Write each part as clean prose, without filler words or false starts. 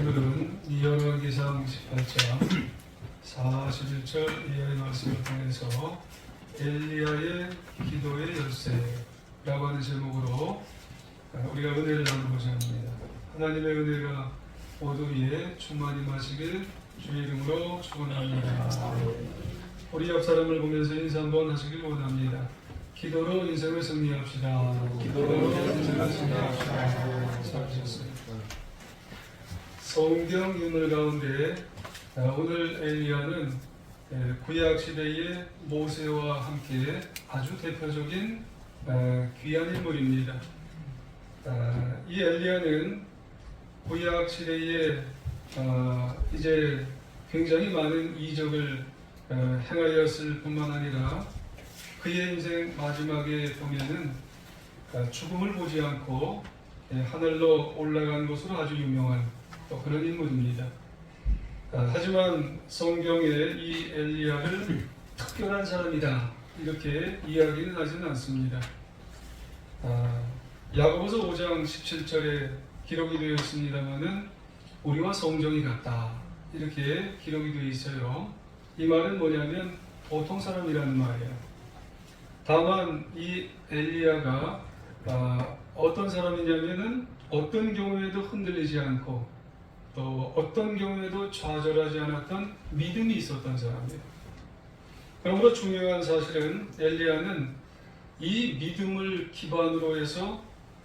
오늘은 열왕기상 18장 41절 이하의 말씀을 통해서 엘리야의 기도의 열쇠라고 하는 제목으로 우리가 은혜를 나누고자 합니다. 하나님의 은혜가 모두 위에 충만히 마시길 주의 이름으로 축원합니다. 우리 옆 사람을 보면서 인사 한번 하시길 원합니다. 기도로 인생을 승리합시다. 기도로 인생을 승리합시다. 잘하셨어요. 성경 유물 가운데 오늘 엘리야는 구약 시대의 모세와 함께 아주 대표적인 귀한 인물입니다. 이 엘리야는 구약 시대에 이제 굉장히 많은 이적을 행하였을 뿐만 아니라 그의 인생 마지막에 보면은 죽음을 보지 않고 하늘로 올라간 것으로 아주 유명한 또 그런 인물입니다. 하지만 성경에 이 엘리야를 특별한 사람이다 이렇게 이야기는 하지는 않습니다. 야고보서 5장 17절에 기록이 되어 있습니다마는 우리와 성정이 같다 이렇게 기록이 되어 있어요. 이 말은 뭐냐면 보통 사람이라는 말이에요. 다만 이 엘리야가 어떤 사람이냐면은 어떤 경우에도 흔들리지 않고 또 어떤 경우에도 좌절하지 않았던 믿음이 있었던 사람이에요. 그러므로 중요한 사실은 엘리야는 이 믿음을 기반으로 해서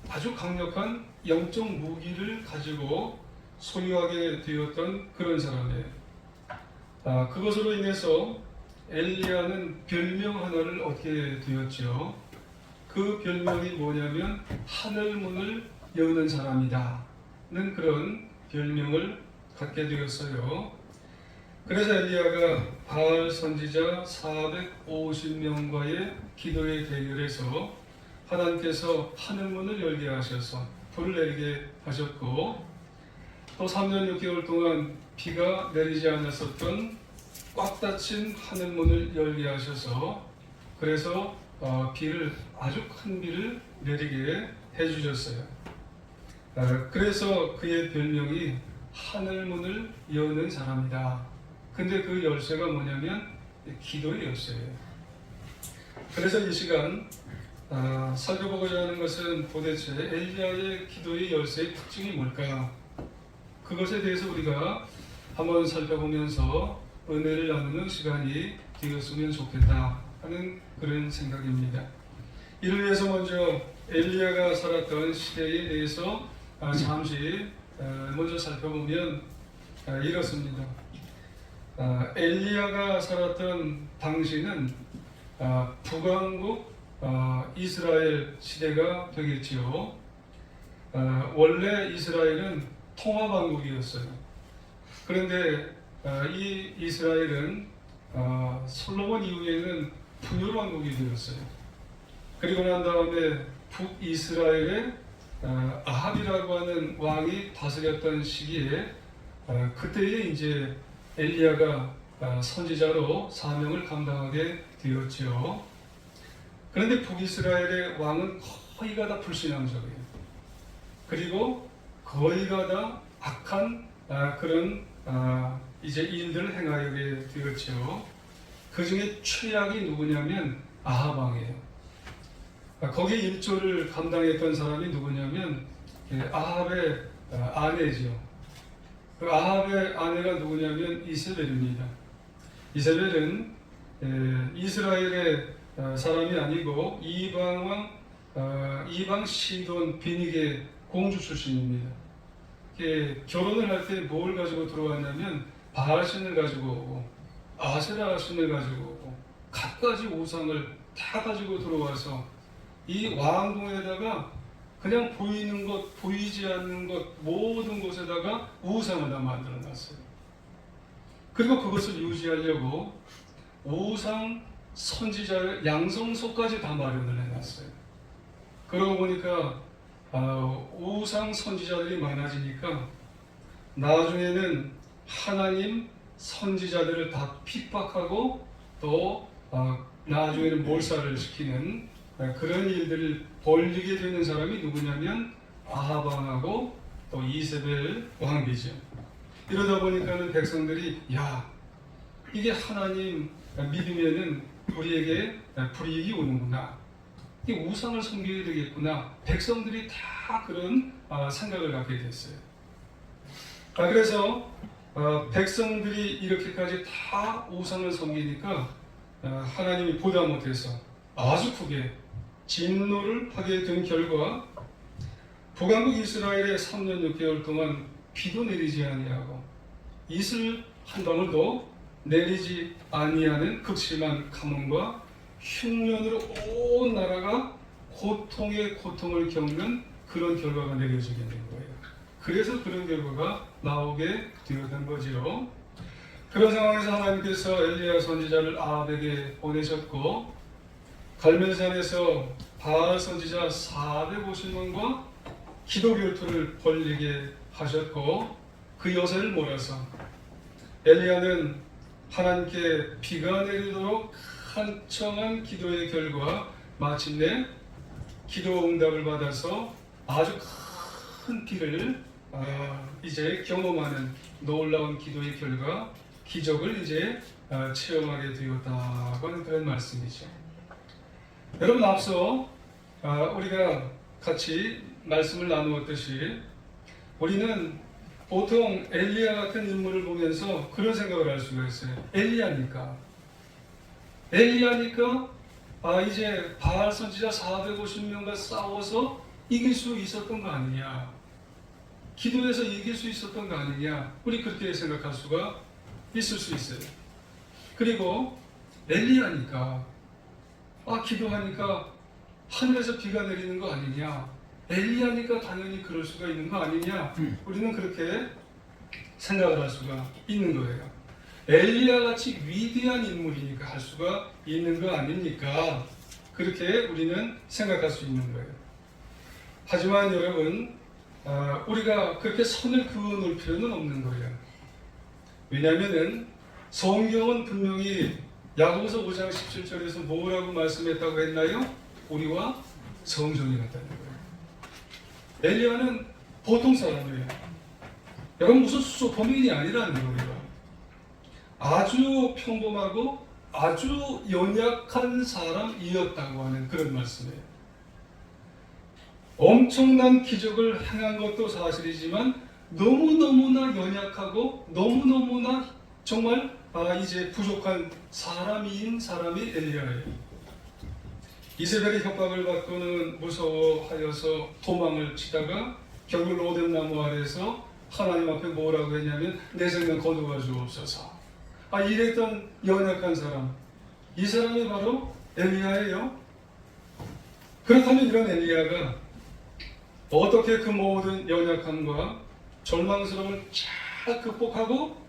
아주 강력한 영적 무기를 가지고 소유하게 되었던 그런 사람이에요. 그것으로 인해서 엘리야는 별명 하나를 얻게 되었죠. 그 별명이 뭐냐면 하늘 문을 여는 사람이다는 그런 별명을 갖게 되었어요. 그래서 엘리야가 바알 선지자 450명과의 기도의 대결에서 하나님께서 하늘 문을 열게 하셔서 불을 내리게 하셨고 또 3년 6개월 동안 비가 내리지 않았었던 꽉 닫힌 하늘문을 열게 하셔서 그래서 비를 아주 큰 비를 내리게 해주셨어요. 그래서 그의 별명이 하늘문을 여는 사람이다. 근데 그 열쇠가 뭐냐면 기도의 열쇠예요. 그래서 이 시간 살펴보고자 하는 것은 도대체 엘리야의 기도의 열쇠의 특징이 뭘까? 그것에 대해서 우리가 한번 살펴보면서 은혜를 나누는 시간이 되었으면 좋겠다 하는 그런 생각입니다. 이를 위해서 먼저 엘리야가 살았던 시대에 대해서 잠시 먼저 살펴보면 이렇습니다. 엘리야가 살았던 당시는 북왕국 이스라엘 시대가 되겠지요. 원래 이스라엘은 통합왕국이었어요. 그런데 이 이스라엘은 솔로몬 이후에는 분열왕국이 되었어요. 그리고 난 다음에 북이스라엘에 아합이라고 하는 왕이 다스렸던 시기에 그때에 이제 엘리야가 선지자로 사명을 감당하게 되었죠. 그런데 북이스라엘의 왕은 거의가 다 불신앙적이에요. 그리고 거의가 다 악한 그런 이제 일들을 행하게 되었죠. 그 중에 최악이 누구냐면 아합 왕이에요. 거기에 일조를 감당했던 사람이 누구냐면 아합의 아내죠. 그 아합의 아내가 누구냐면 이세벨입니다. 이세벨은 이스라엘의 사람이 아니고 이방 시돈 비닉의 공주 출신입니다. 결혼을 할 때 뭘 가지고 들어왔냐면 바알 신을 가지고 오고 아세라 신을 가지고 오고 갖가지 우상을 다 가지고 들어와서 이 왕궁에다가 그냥 보이는 것 보이지 않는 것 모든 곳에다가 우상을 다 만들어 놨어요. 그리고 그것을 유지하려고 우상 선지자의 양성소까지 다 마련을 해놨어요. 그러고 보니까 우상 선지자들이 많아지니까 나중에는 하나님 선지자들을 다 핍박하고 또 나중에는 몰살을 시키는 그런 일들을 벌리게 되는 사람이 누구냐면 아합 왕하고 또 이세벨 왕비죠. 이러다 보니까는 백성들이 야, 이게 하나님 믿으면은 우리에게 불이익이 오는구나. 이 우상을 섬겨야 되겠구나. 백성들이 다 그런 생각을 갖게 됐어요. 그래서 백성들이 이렇게까지 다 우상을 섬기니까 하나님이 보다 못해서 아주 크게 진노를 하게 된 결과 북왕국 이스라엘의 3년 6개월 동안 비도 내리지 아니하고 이슬 한 방울도 내리지 아니하는 극심한 가뭄과 흉년으로 온 나라가 고통에 고통을 겪는 그런 결과가 내려지게 된 거예요. 그래서 그런 결과가 나오게 되었던 거지요. 그런 상황에서 하나님께서 엘리야 선지자를 아합에게 보내셨고 갈멜산에서 바알 선지자 450명과 기도 결투를 벌이게 하셨고 그 여세를 몰아서 엘리야는 하나님께 비가 내리도록 한청한 기도의 결과 마침내 기도 응답을 받아서 아주 큰 비를 이제 경험하는 놀라운 기도의 결과 기적을 이제 체험하게 되었다고 하는 그런 말씀이죠. 여러분 앞서 우리가 같이 말씀을 나누었듯이 우리는 보통 엘리야 같은 인물을 보면서 그런 생각을 할 수가 있어요. 엘리야니까 이제 바알 선지자 450명과 싸워서 이길 수 있었던 거 아니냐, 기도해서 이길 수 있었던 거 아니냐, 우리 그렇게 생각할 수가 있을 수 있어요. 그리고 엘리야니까 기도하니까 하늘에서 비가 내리는 거 아니냐, 엘리야니까 당연히 그럴 수가 있는 거 아니냐, 우리는 그렇게 생각을 할 수가 있는 거예요. 엘리야 같이 위대한 인물이니까 할 수가 있는 거 아닙니까? 그렇게 우리는 생각할 수 있는 거예요. 하지만 여러분, 우리가 그렇게 선을 그어놓을 필요는 없는 거예요. 왜냐하면 성경은 분명히 야고보서 5장 17절에서 뭐라고 말씀했다고 했나요? 우리와 성전이 같다는 거예요. 엘리야는 보통 사람이에요. 여러분 무슨 슈퍼맨이 아니라는 거예요. 아주 평범하고 아주 연약한 사람이었다고 하는 그런 말씀이에요. 엄청난 기적을 행한 것도 사실이지만 너무너무나 연약하고 너무너무나 정말 이제 부족한 사람이 엘리야예요. 이세벨의 협박을 받고는 무서워하여서 도망을 치다가 결국 로뎀나무 아래에서 하나님 앞에 뭐라고 했냐면 내 생명 거두어 주옵소서. 이랬던 연약한 사람, 이 사람이 바로 엘리야예요. 그렇다면 이런 엘리야가 어떻게 그 모든 연약함과 절망스러움을 잘 극복하고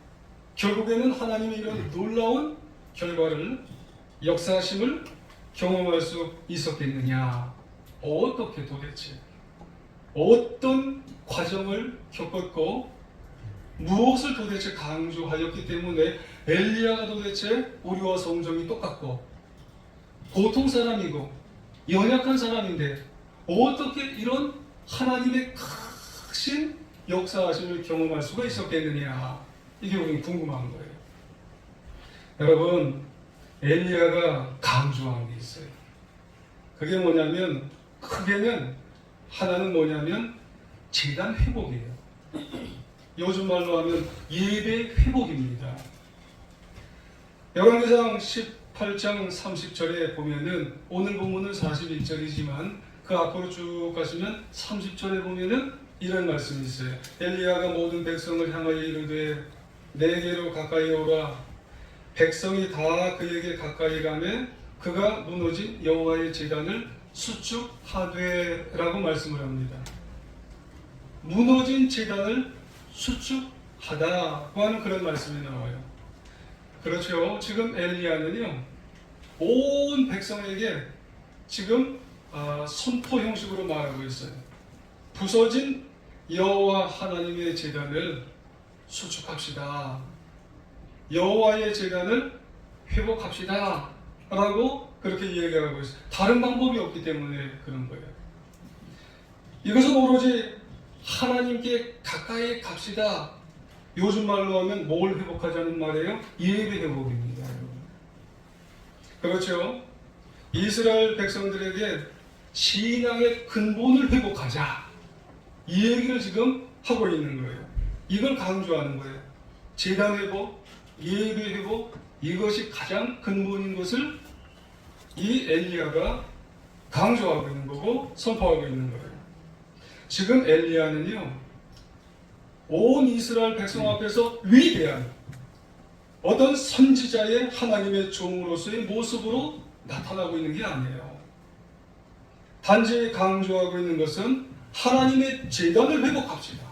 결국에는 하나님의 이런 놀라운 결과를, 역사하심을 경험할 수 있었겠느냐? 어떻게 도대체 어떤 과정을 겪었고 무엇을 도대체 강조하였기 때문에 엘리야가 도대체 우리와 성정이 똑같고 보통 사람이고 연약한 사람인데 어떻게 이런 하나님의 크신 역사하심을 경험할 수가 있었겠느냐, 이게 우리는 궁금한 거예요. 여러분, 엘리야가 강조한 게 있어요. 그게 뭐냐면 크게는 하나는 뭐냐면 재단 회복이에요. 요즘 말로 하면 예배 회복입니다. 열왕기상 18장 30절에 보면은 오늘 본문은 41절이지만 그 앞으로 쭉 가시면 30절에 보면은 이런 말씀이 있어요. 엘리야가 모든 백성을 향하여 이르되 내게로 가까이 오라. 백성이 다 그에게 가까이 가매 그가 무너진 여호와의 제단을 수축하되라고 말씀을 합니다. 무너진 제단을 수축하다고 하는 그런 말씀이 나와요. 그렇죠. 지금 엘리야는요, 온 백성에게 지금 선포 형식으로 말하고 있어요. 부서진 여호와 하나님의 제단을 수축합시다. 여호와의 제단을 회복합시다 라고 그렇게 이야기하고 있어요. 다른 방법이 없기 때문에 그런 거예요. 이것은 오로지 하나님께 가까이 갑시다, 요즘 말로 하면 뭘 회복하자는 말이에요? 예배 회복입니다. 그렇죠? 이스라엘 백성들에게 신앙의 근본을 회복하자. 이 얘기를 지금 하고 있는 거예요. 이걸 강조하는 거예요. 제단 회복, 예배 회복, 이것이 가장 근본인 것을 이 엘리야가 강조하고 있는 거고 선포하고 있는 거예요. 지금 엘리야는요, 온 이스라엘 백성 앞에서 위대한 어떤 선지자의 하나님의 종으로서의 모습으로 나타나고 있는 게 아니에요. 단지 강조하고 있는 것은 하나님의 제단을 회복합시다.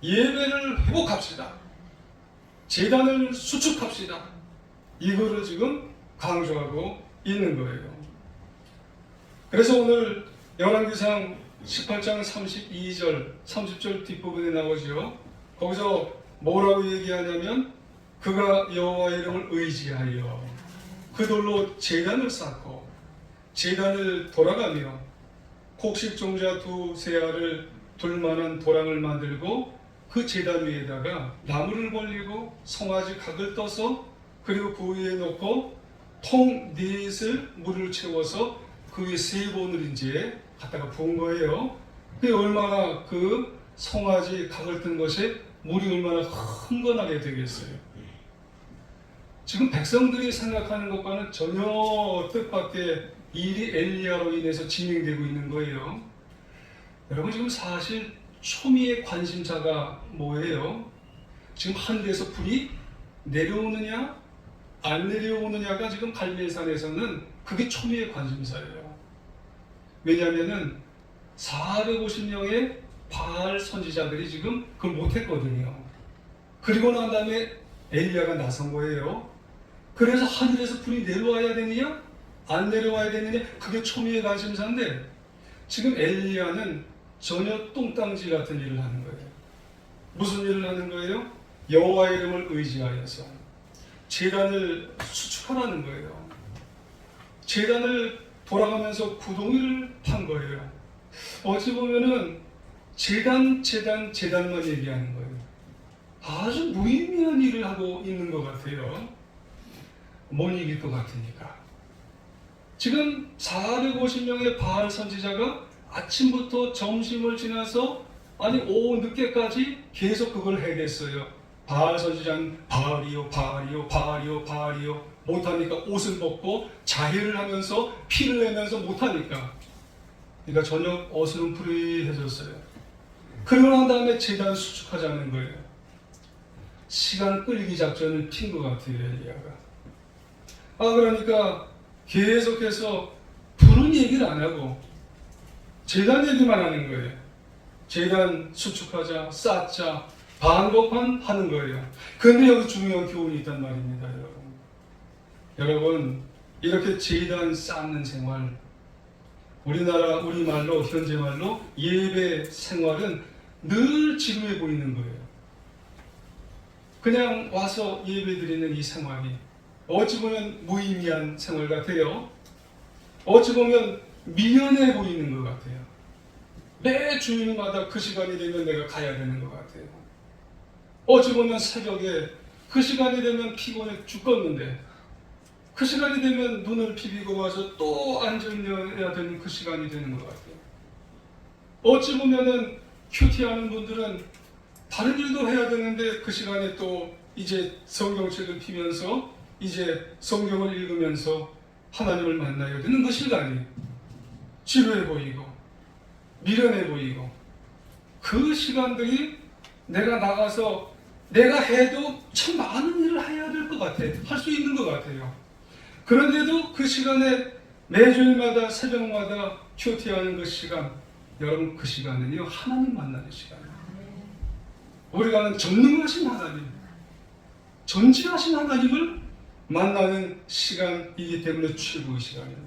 예배를 회복합시다. 제단을 수축합시다. 이거를 지금 강조하고 있는 거예요. 그래서 오늘 열왕기상 18장 32절, 30절 뒷부분에 나오죠. 거기서 뭐라고 얘기하냐면 그가 여호와의 이름을 의지하여 그 돌로 제단을 쌓고 제단을 돌아가며 곡식종자 두세 알을 둘 만한 도랑을 만들고 그 제단 위에다가 나무를 벌리고 송아지 각을 떠서 그리고 그 위에 놓고 통 넷을 물을 채워서 그 위에 세 번을 이제 갖다가 부은 거예요. 그게 얼마나 그 송아지 각을 뜬 것이 물이 얼마나 흥건하게 되겠어요. 지금 백성들이 생각하는 것과는 전혀 뜻밖의 일이 엘리야로 인해서 진행되고 있는 거예요. 여러분 지금 사실 초미의 관심사가 뭐예요? 지금 하늘에서 불이 내려오느냐 안 내려오느냐가 지금 갈멜산에서는 그게 초미의 관심사예요. 왜냐하면은 450명의 바알 선지자들이 지금 그걸 못했거든요. 그리고 난 다음에 엘리야가 나선 거예요. 그래서 하늘에서 불이 내려와야 되느냐 안 내려와야 되느냐 그게 초미의 관심사인데 지금 엘리야는 전혀 똥땅지 같은 일을 하는 거예요. 무슨 일을 하는 거예요? 여호와의 이름을 의지하여서 제단을 수축하라는 거예요. 제단을 돌아가면서 구덩이를 판 거예요. 어찌 보면은 제단만 얘기하는 거예요. 아주 무의미한 일을 하고 있는 것 같아요. 못 이길 것 같으니까. 지금 450명의 바알 선지자가 아침부터 점심을 지나서 아니 오후 늦게까지 계속 그걸 해냈어요. 바알 선지자는 바알이요 바알이요 바알이요 바알이요 못하니까 옷을 벗고 자해를 하면서 피를 내면서 못하니까 그러니까 저녁 어스름푸리해졌어요. 그러고 난 다음에 제단 수축하자는 거예요. 시간 끌기 작전을 핀 것 같아요 엘리야가. 그러니까 계속해서 부른 얘기를 안 하고 제단 얘기만 하는 거예요. 제단 수축하자, 쌓자, 반복만 하는 거예요. 그런데 여기 중요한 교훈이 있단 말입니다, 여러분. 여러분, 이렇게 제단 쌓는 생활, 우리말로, 현재 말로 예배 생활은 늘 지루해 보이는 거예요. 그냥 와서 예배 드리는 이 생활이 어찌 보면 무의미한 생활 같아요. 어찌 보면 미련해 보이는 것 같아요. 매 주일마다 그 시간이 되면 내가 가야 되는 것 같아요. 어찌 보면 새벽에 그 시간이 되면 피곤해 죽겠는데 그 시간이 되면 눈을 비비고 와서 또 앉아야 되는 그 시간이 되는 것 같아요. 어찌 보면은 큐티하는 분들은 다른 일도 해야 되는데 그 시간에 또 이제 성경책을 피면서 이제 성경을 읽으면서 하나님을 만나야 되는 그 시간이 지루해 보이고 미련해 보이고 그 시간들이 내가 나가서 내가 해도 참 많은 일을 해야 될 것 같아. 할 수 있는 것 같아요. 그런데도 그 시간에 매주일마다 새벽마다 큐티하는 그 시간 여러분 그 시간은요 하나님 만나는 시간이에요. 우리가 아는 전능하신 하나님 전지하신 하나님을 만나는 시간이기 때문에 최고의 시간입니다.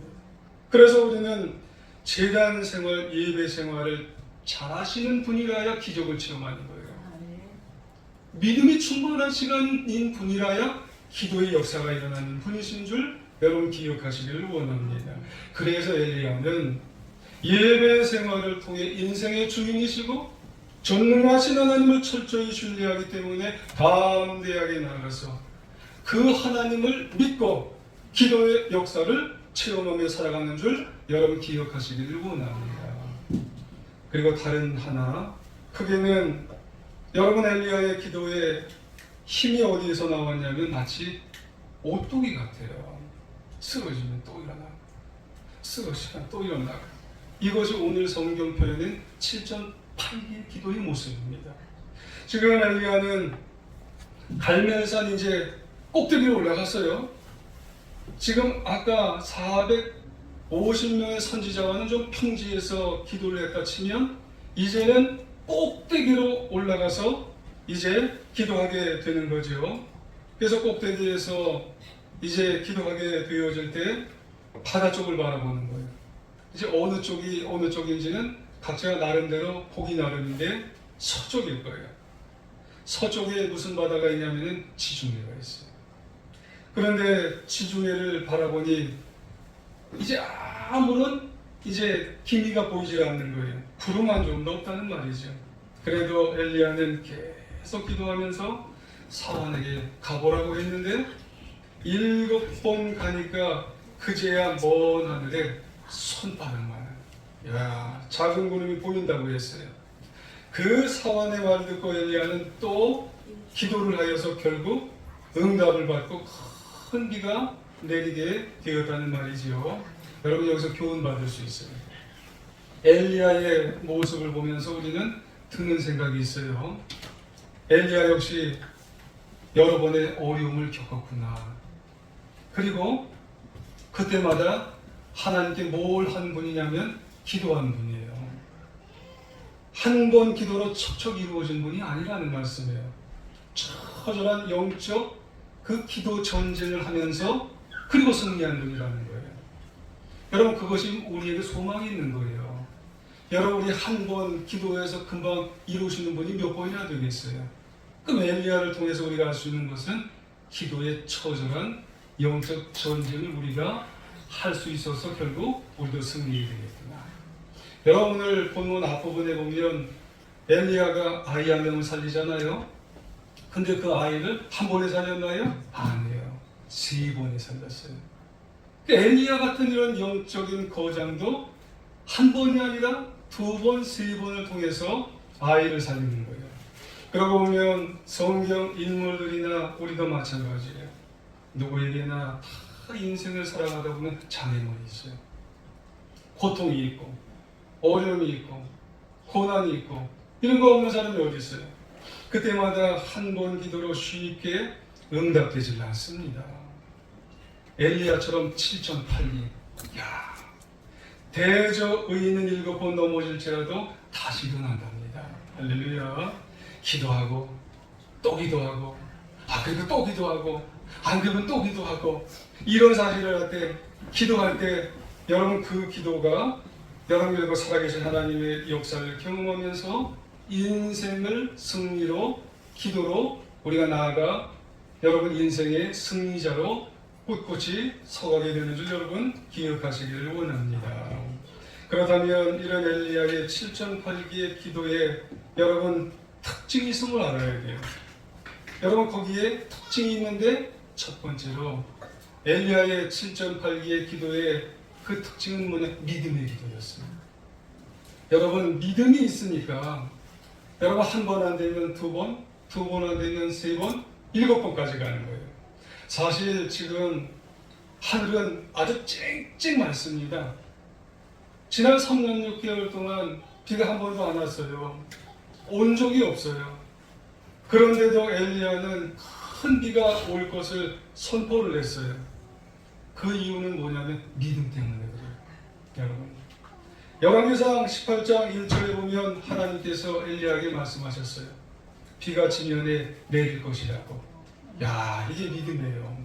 그래서 우리는 제단 생활, 예배 생활을 잘하시는 분이라야 기적을 체험하는 거예요. 믿음이 충만한 시간인 분이라야 기도의 역사가 일어나는 분이신 줄 여러분 기억하시기를 원합니다. 그래서 엘리야는 예배 생활을 통해 인생의 주인이시고 전능하신 하나님을 철저히 신뢰하기 때문에 담대하게 나아가서 그 하나님을 믿고 기도의 역사를 체험하며 살아가는 줄 여러분 기억하시기를 원합니다. 그리고 다른 하나, 크게는 여러분 엘리야의 기도에 힘이 어디에서 나왔냐면 마치 오뚜기 같아요. 쓰러지면 또 일어나고 쓰러지면 또 일어나고. 이것이 오늘 성경 표현인 7.8기의 기도의 모습입니다. 지금 엘리야는 갈멜산 이제 꼭대기로 올라갔어요. 지금 아까 450명의 선지자와는 좀 평지에서 기도를 했다 치면 이제는 꼭대기로 올라가서 이제 기도하게 되는 거죠. 그래서 꼭대기에서 이제 기도하게 되어질 때 바다 쪽을 바라보는 거예요. 이제 어느 쪽인지는 각자 나름대로 보기 나름인데 서쪽일 거예요. 서쪽에 무슨 바다가 있냐면은 지중해가 있어요. 그런데 지중해를 바라보니 이제 아무런 이제 기미가 보이질 않는 거예요. 구름만 좀 높다는 말이죠. 그래도 엘리야는 계속 기도하면서 사환에게 가보라고 했는데 7번 가니까 그제야 먼 하늘에 손바닥만한 작은 구름이 보인다고 했어요. 그 사환의 말을 듣고 엘리야는 또 기도를 하여서 결국 응답을 받고 큰 비가 내리게 되었다는 말이지요. 여러분 여기서 교훈 받을 수 있어요. 엘리야의 모습을 보면서 우리는 드는 생각이 있어요. 엘리야 역시 여러 번의 어려움을 겪었구나. 그리고 그때마다 하나님께 뭘 한 분이냐면 기도한 분이에요. 한 번 기도로 척척 이루어진 분이 아니라는 말씀이에요. 처절한 영적 그 기도 전쟁을 하면서 그리고 승리한 분이라는 거예요. 여러분 그것이 우리에게 소망이 있는 거예요. 여러분 우리 한 번 기도해서 금방 이루시는 분이 몇 번이나 되겠어요. 그럼 엘리야를 통해서 우리가 할 수 있는 것은 기도의 처절한 영적 전쟁을 우리가 할 수 있어서 결국 우리도 승리해야 되겠구나. 여러분 오늘 본문 앞부분에 보면 엘리야가 아이 한 명을 살리잖아요. 근데 그 아이를 한 번에 살렸나요? 아니에요. 3번에 살렸어요. 엘리야 같은 이런 영적인 거장도 한 번이 아니라 2번, 3번을 통해서 아이를 살리는 거예요. 그러고 보면 성경 인물들이나 우리도 마찬가지예요. 누구에게나 다 인생을 살아가다 보면 장애물이 있어요. 고통이 있고 어려움이 있고 고난이 있고 이런 거 없는 사람이 어디 있어요? 그때마다 한 번 기도로 쉽게 응답되질 않습니다. 엘리야처럼 7.8리 대저 의인은 7번 넘어질지라도 다시 일어난답니다. 할렐루야. 기도하고 또 기도하고 그리고 또 기도하고 안 그러면 또 기도하고 이런 사실을 할 때 기도할 때 여러분 그 기도가 여러분 그리고 살아계신 하나님의 역사를 경험하면서 인생을 승리로 기도로 우리가 나아가 여러분 인생의 승리자로 꿋꿋이 서가게 되는 줄 여러분 기억하시기를 원합니다. 그렇다면 이런 엘리야의 7.8기의 기도에 여러분 특징이 있음을 알아야 돼요. 여러분 거기에 특징이 있는데 첫 번째로 엘리야의 7.8기의 기도의 그 특징은 뭐냐? 믿음의 기도였습니다. 여러분 믿음이 있으니까 여러분 한 번 안 되면 2번, 2번 안 되면 3번, 7번까지 가는 거예요. 사실 지금 하늘은 아주 쨍쨍 맑습니다. 지난 3년 6개월 동안 비가 한 번도 안 왔어요. 온 적이 없어요. 그런데도 엘리야는 큰 비가 올 것을 선포를 했어요. 그 이유는 뭐냐면 믿음 때문에 그래요. 여러분 열왕기상 18장 1절에 보면 하나님께서 엘리야에게 말씀하셨어요. 비가 지면에 내릴 것이라고. 이게 믿음이에요.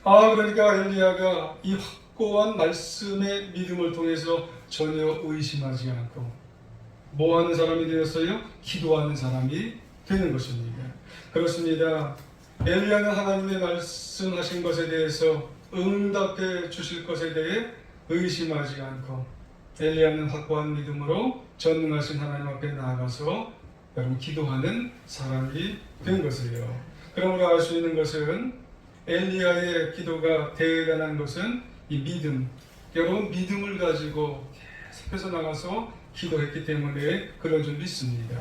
그러니까 엘리야가 이 확고한 말씀의 믿음을 통해서 전혀 의심하지 않고 뭐 하는 사람이 되었어요? 기도하는 사람이 되는 것입니다. 그렇습니다. 엘리야는 하나님의 말씀하신 것에 대해서 응답해 주실 것에 대해 의심하지 않고 엘리야는 확고한 믿음으로 전능하신 하나님 앞에 나아가서 여러분 기도하는 사람이 된 것을요. 그러므로 알 수 있는 것은 엘리야의 기도가 대단한 것은 이 믿음. 여러분 믿음을 가지고 계속해서 나가서 기도했기 때문에 그런 줄 믿습니다.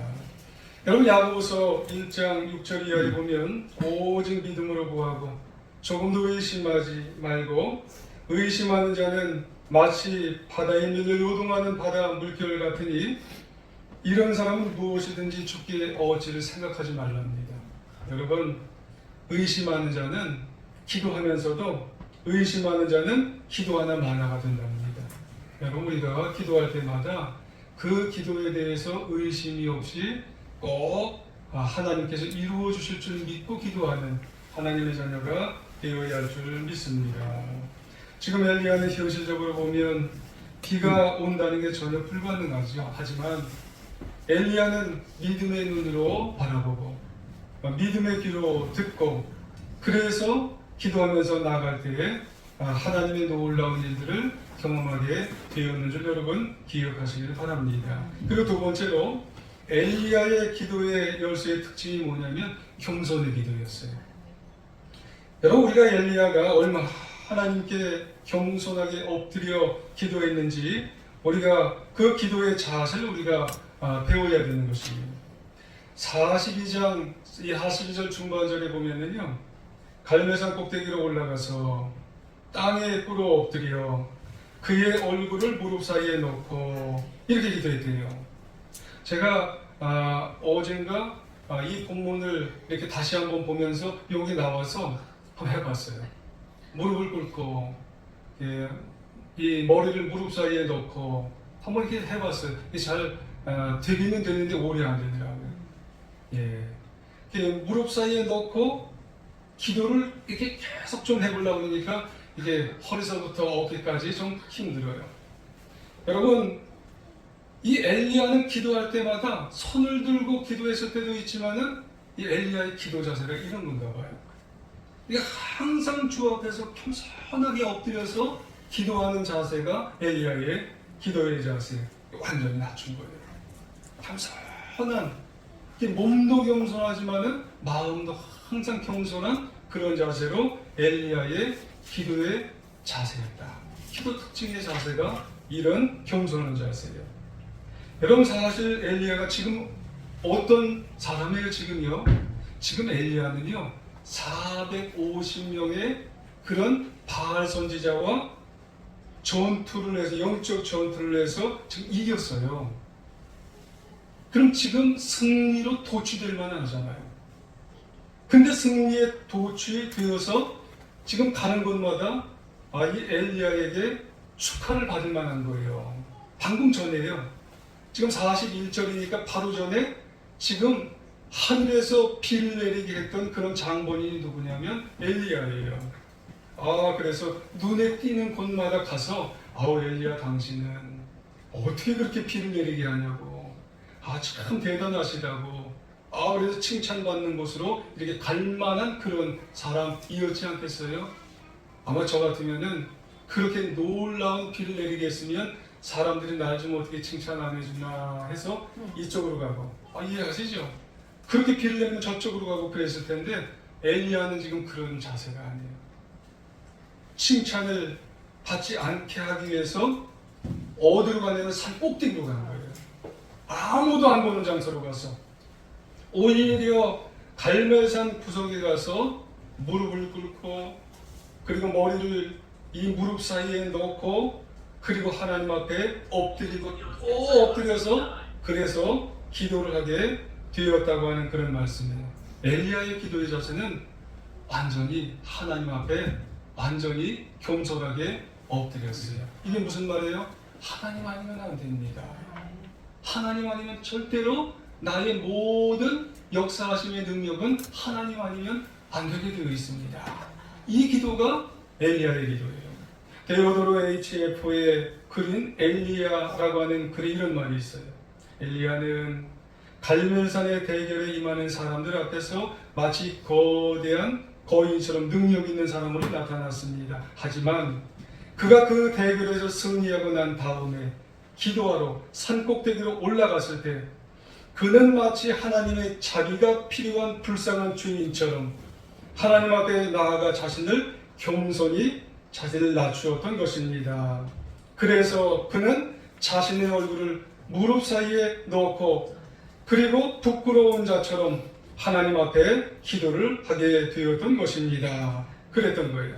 여러분 야고보서 1장 6절 이하에 보면 오직 믿음으로 구하고 조금도 의심하지 말고 의심하는 자는 마치 바다에 밀려 요동하는 바다 물결 같으니 이런 사람은 무엇이든지 죽기에 어찌를 생각하지 말랍니다. 여러분 의심하는 자는 기도하면서도 의심하는 자는 기도하나 마나가 된답니다. 여러분 우리가 기도할 때마다 그 기도에 대해서 의심이 없이 꼭 하나님께서 이루어 주실 줄 믿고 기도하는 하나님의 자녀가 되어야 할 줄 믿습니다. 지금 엘리야는 현실적으로 보면 비가 온다는 게 전혀 불가능하죠. 하지만 엘리야는 믿음의 눈으로 바라보고 믿음의 귀로 듣고 그래서 기도하면서 나아갈 때에 하나님의 놀라운 일들을 경험하게 되었는 줄 여러분 기억하시길 바랍니다. 그리고 두 번째로 엘리야의 기도의 열쇠의 특징이 뭐냐면 겸손의 기도였어요. 여러분 우리가 엘리야가 얼마나 하나님께 겸손하게 엎드려 기도했는지 우리가 그 기도의 자세를 우리가 배워야 되는 것입니다. 42장 이 42절 중반절에 보면은요 갈멜산 꼭대기로 올라가서 땅에 꿇어 엎드려 그의 얼굴을 무릎 사이에 놓고 이렇게 기도했대요. 제가 어젠가 이 본문을 이렇게 다시 한번 보면서 여기 나와서 한번 해봤어요. 무릎을 꿇고 이 머리를 무릎 사이에 넣고 한번 이렇게 해봤어요. 잘 되기는 되는데 오래 안 되더라고요. 무릎 사이에 넣고 기도를 이렇게 계속 좀 해보려고 그러니까 이게 허리서부터 어깨까지 좀 힘들어요. 여러분 이 엘리야는 기도할 때마다 손을 들고 기도했을 때도 있지만은 이 엘리야의 기도 자세가 이런 건가 봐요. 이게 항상 주 앞에서 겸손하게 엎드려서 기도하는 자세가 엘리야의 기도의 자세, 완전히 낮춘 거예요. 겸손한, 몸도 겸손하지만은 마음도 항상 겸손한 그런 자세로 엘리야의 기도의 자세였다. 기도 특징의 자세가 이런 겸손한 자세예요. 여러분 사실 엘리야가 지금 어떤 사람이에요? 지금 엘리야는요 450명의 그런 바알 선지자와 전투를 해서 영적 전투를 해서 지금 이겼어요. 그럼 지금 승리로 도취될 만하잖아요. 근데 승리에 도취 되어서 지금 가는 곳마다 이 엘리야에게 축하를 받을 만한 거예요. 방금 전에요. 지금 41절이니까 바로 전에 지금 하늘에서 비를 내리게 했던 그런 장본인이 누구냐면 엘리야예요. 그래서 눈에 띄는 곳마다 가서 엘리야 당신은 어떻게 그렇게 비를 내리게 하냐고 참 대단하시다고 그래서 칭찬받는 곳으로 이렇게 갈 만한 그런 사람이었지 않겠어요? 아마 저 같으면은 그렇게 놀라운 비를 내리게 했으면 사람들이 날 좀 어떻게 칭찬 안 해주나 해서 이쪽으로 가고 이해하시죠? 그렇게 비를 내면 저쪽으로 가고 그랬을 텐데 엘리야는 지금 그런 자세가 아니에요. 칭찬을 받지 않게 하기 위해서 어디로 가냐면 산 꼭대기로 가는 거예요. 아무도 안 보는 장소로 가서 오히려 갈멜산 구석에 가서 무릎을 꿇고 그리고 머리를 이 무릎 사이에 넣고 그리고 하나님 앞에 엎드리고 또 엎드려서 그래서 기도를 하게 되었다고 하는 그런 말씀이에요. 엘리야의 기도의 자세는 완전히 하나님 앞에 완전히 겸손하게 엎드렸어요. 이게 무슨 말이에요? 하나님 아니면 안 됩니다. 하나님 아니면 절대로 나의 모든 역사하심의 능력은 하나님 아니면 안 되게 되어 있습니다. 이 기도가 엘리야의 기도예요. 데오도로 HF에 그린 엘리야라고 하는 글에 이런 말이 있어요. 엘리야는 갈멜산의 대결에 임하는 사람들 앞에서 마치 거대한 거인처럼 능력 있는 사람으로 나타났습니다. 하지만 그가 그 대결에서 승리하고 난 다음에 기도하러 산 꼭대기로 올라갔을 때 그는 마치 하나님의 자기가 필요한 불쌍한 주인처럼 하나님 앞에 나아가 자신을 겸손히 자신을 낮추었던 것입니다. 그래서 그는 자신의 얼굴을 무릎 사이에 넣고 그리고 부끄러운 자처럼 하나님 앞에 기도를 하게 되었던 것입니다. 그랬던 거예요.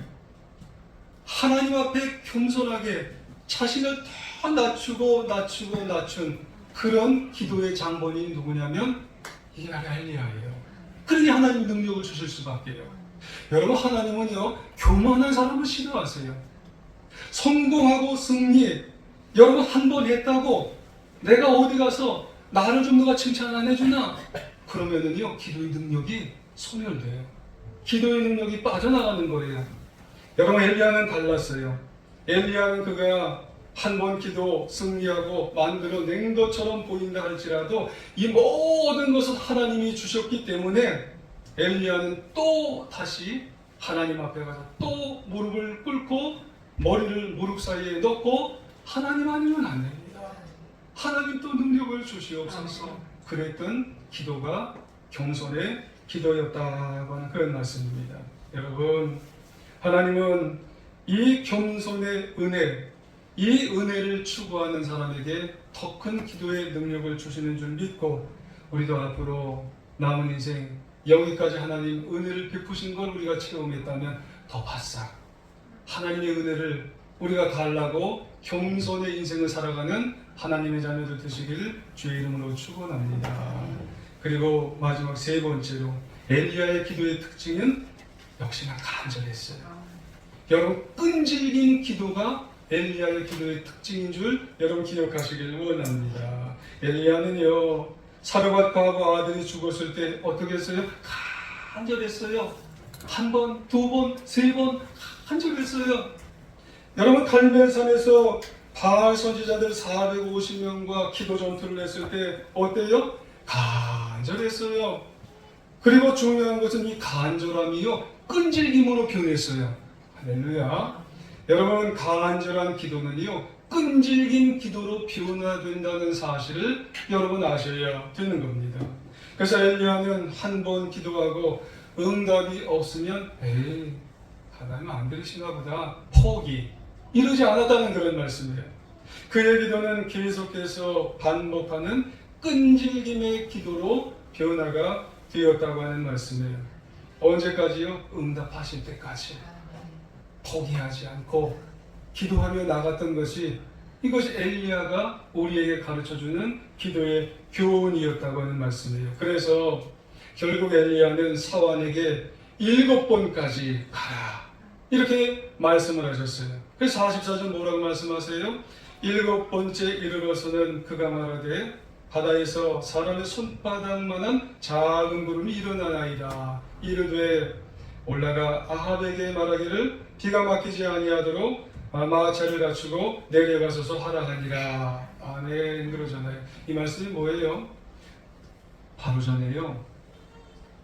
하나님 앞에 겸손하게 자신을 더 낮춘 그런 기도의 장본인이 누구냐면 이게 바로 엘리야예요. 그러니 하나님이 능력을 주실 수밖에요. 여러분, 하나님은요 교만한 사람을 싫어하세요. 성공하고 승리, 여러분 한 번 했다고 내가 어디 가서 나를 좀 누가 칭찬 안 해주나? 그러면은요 기도의 능력이 소멸돼요. 기도의 능력이 빠져나가는 거예요. 여러분, 엘리야는 달랐어요. 엘리야는 그가 한 번 기도 승리하고 만들어낸 것처럼 보인다 할지라도 이 모든 것은 하나님이 주셨기 때문에 엘리야는 또 다시 하나님 앞에 가서 또 무릎을 꿇고 머리를 무릎 사이에 넣고 하나님 아니면 안 됩니다. 하나님 또 능력을 주시옵소서. 그랬던 기도가 겸손의 기도였다고 하는 그런 말씀입니다. 여러분, 하나님은 이 겸손의 은혜, 이 은혜를 추구하는 사람에게 더 큰 기도의 능력을 주시는 줄 믿고 우리도 앞으로 남은 인생 여기까지 하나님 은혜를 베푸신 걸 우리가 체험했다면 더 바싹 하나님의 은혜를 우리가 달라고 겸손의 인생을 살아가는 하나님의 자녀들 되시기를 주의 이름으로 축원합니다. 그리고 마지막 세 번째로 엘리야의 기도의 특징은 역시나 간절했어요. 여러분, 끈질긴 기도가 엘리야의 기도의 특징인 줄 여러분 기억하시길 원합니다. 엘리야는요 사르밧과부 아들이 죽었을 때 어떻게 했어요? 간절했어요. 한 번, 두 번, 세 번 간절했어요. 여러분, 갈멜산에서 바알 선지자들 450명과 기도 전투를 했을 때 어때요? 간절했어요. 그리고 중요한 것은 이 간절함이요 끈질김으로 변했어요. 할렐루야. 여러분, 간절한 기도는요 끈질긴 기도로 변화된다는 사실을 여러분 아셔야 되는 겁니다. 그래서 엘리야는 한 번 기도하고 응답이 없으면 에이 하나님 안 들으시나 보다 포기 이러지 않았다는 그런 말씀이에요. 그의 기도는 계속해서 반복하는 끈질김의 기도로 변화가 되었다고 하는 말씀이에요. 언제까지요? 응답하실 때까지 포기하지 않고 기도하며 나갔던 것이 이것이 엘리야가 우리에게 가르쳐주는 기도의 교훈이었다고 하는 말씀이에요. 그래서 결국 엘리야는 사환에게 7번까지 가라 이렇게 말씀을 하셨어요. 그래서 44절 뭐라고 말씀하세요? 7번째 이르러서는 그가 말하되 바다에서 사람의 손바닥만한 작은 구름이 일어나나이다. 이르되 올라가 아합에게 말하기를 비가 막히지 아니하도록 마차를 갖추고 내려가소서 하라 하니라. 아멘. 그러잖아요. 이 말씀이 뭐예요? 바로 전에요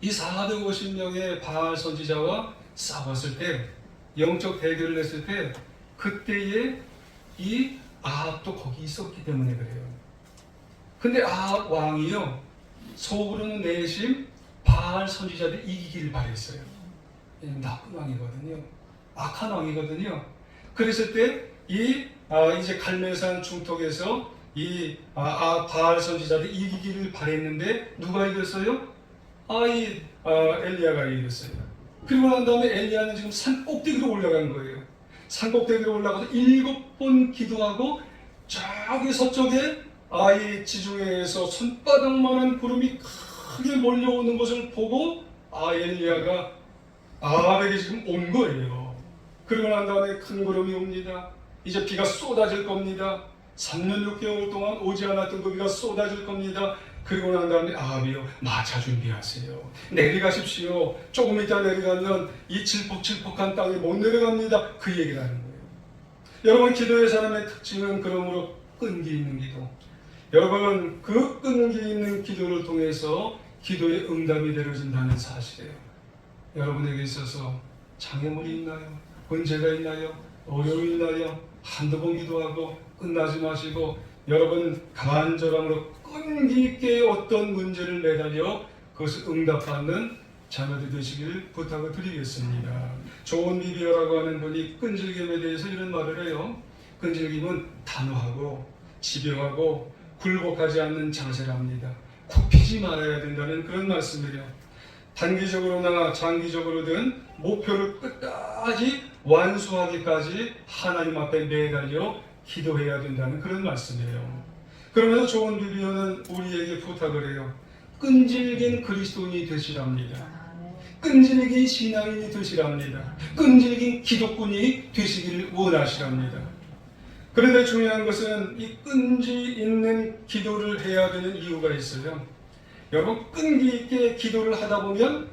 이 450명의 바알 선지자와 싸웠을 때 영적 대결을 했을 때 그때에 이 아합도 거기 있었기 때문에 그래요. 근데 아합 왕이요 속으로는 내심 바알 선지자들 이기기를 바랬어요. 나쁜 왕이거든요. 악한 왕이거든요. 그랬을 때 이제 갈멜산 중턱에서 바알 선지자들이 이기기를 바랬는데 누가 이겼어요? 엘리야가 이겼어요. 그리고 난 다음에 엘리야는 지금 산 꼭대기로 올라간 거예요. 산 꼭대기로 올라가서 7번 기도하고 저기 서쪽에 이 지중해에서 손바닥만한 구름이 크게 몰려오는 것을 보고 엘리야가 아합에게 지금 온 거예요. 그러고 난 다음에 큰 구름이 옵니다. 이제 비가 쏟아질 겁니다. 3년 6개월 동안 오지 않았던 그 비가 쏟아질 겁니다. 그리고 난 다음에 아합이요 마차 준비하세요. 내려가십시오. 조금 있다 내려가면 이 칠퍽칠퍽한 땅에 못 내려갑니다. 그 얘기를 하는 거예요. 여러분, 기도의 사람의 특징은 그러므로 끈기 있는 기도. 여러분, 그 끈기 있는 기도를 통해서 기도의 응답이 내려진다는 사실이에요. 여러분에게 있어서 장애물이 있나요? 문제가 있나요? 어려움이 있나요? 한두 번 기도하고 끝나지 마시고 여러분 간절함으로 끈기 있게 어떤 문제를 매달려 그것을 응답받는 자녀들 되시길 부탁을 드리겠습니다. 좋은 비비어라고 하는 분이 끈질김에 대해서 이런 말을 해요. 끈질김은 단호하고 집요하고 굴복하지 않는 자세랍니다. 굽히지 말아야 된다는 그런 말씀이래요. 단기적으로나 장기적으로든 목표를 끝까지 완수하기까지 하나님 앞에 매달려 기도해야 된다는 그런 말씀이에요. 그러면서 좋은 비비어는 우리에게 부탁을 해요. 끈질긴 그리스도인이 되시랍니다. 끈질긴 신앙인이 되시랍니다. 끈질긴 기독군이 되시기를 원하시랍니다. 그런데 중요한 것은 이 끈기 있는 기도를 해야 되는 이유가 있어요. 여러분 끈기 있게 기도를 하다 보면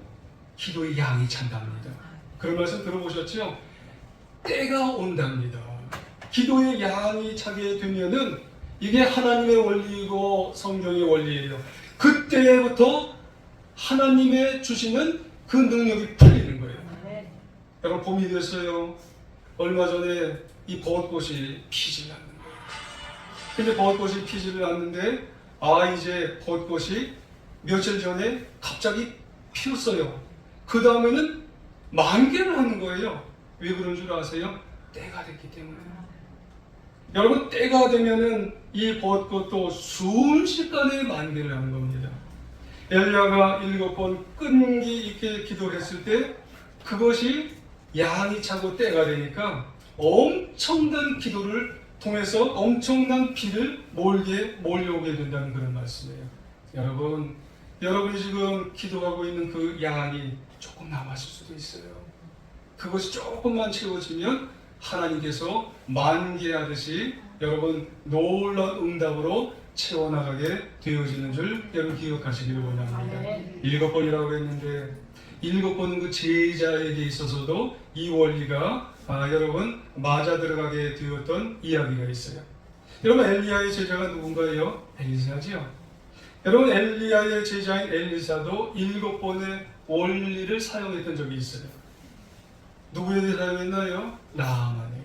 기도의 양이 찬답니다. 그런 말씀 들어보셨죠? 때가 온답니다. 기도의 양이 차게 되면은 이게 하나님의 원리이고 성경의 원리예요. 그때부터 하나님의 주시는 그 능력이 풀리는 거예요. 여러분 봄이 됐어요. 얼마 전에 이 벚꽃이 피지를 않는 거예요. 근데 벚꽃이 피지를 않는데 이제 벚꽃이 며칠 전에 갑자기 피었어요. 그 다음에는 만개를 하는 거예요. 왜 그런 줄 아세요? 때가 됐기 때문에. 여러분 때가 되면은 이 벚꽃도 순식간에 만개를 하는 겁니다. 엘리야가 7번 끈기 있게 기도했을 때 그것이 양이 차고 때가 되니까 엄청난 기도를 통해서 엄청난 비를 몰려오게 된다는 그런 말씀이에요. 여러분이 지금 기도하고 있는 그 양이 조금 남았을 수도 있어요. 그것이 조금만 채워지면 하나님께서 만개하듯이 여러분 놀라운 응답으로 채워나가게 되어지는 줄 여러분 기억하시기를 원합니다. 7번이라고 했는데 7번은 그 제자에게 있어서도 이 원리가 여러분 맞아 들어가게 되었던 이야기가 있어요. 여러분 엘리야의 제자가 누군가요? 엘리사지요. 여러분 엘리야의 제자인 엘리사도 7번의 원리를 사용했던 적이 있어요. 누구에게 사용했나요? 나아만에게.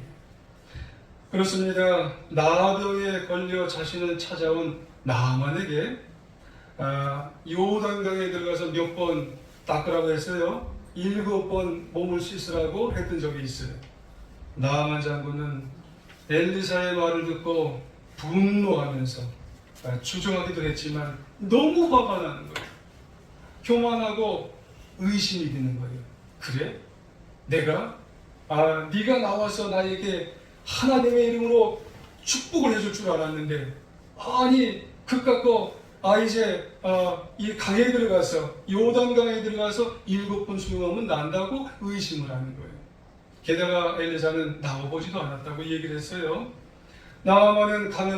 그렇습니다. 나병에 걸려 자신을 찾아온 나아만에게 요단강에 들어가서 몇 번 닦으라고 했어요. 7번 몸을 씻으라고 했던 적이 있어요. 나아만 장군은 엘리사의 말을 듣고 분노하면서 주저하기도 했지만 너무 화가 나는 거예요. 교만하고 의심이 드는 거예요. 그래? 내가? 네가 나와서 나에게 하나님의 이름으로 축복을 해줄 줄 알았는데 아니 그깟 이제 이 강에 들어가서 요단강에 들어가서 7번 수영하면 난다고 의심을 하는 거예요. 게다가 엘리사는 나와보지도 않았다고 얘기를 했어요. 나아만은 가는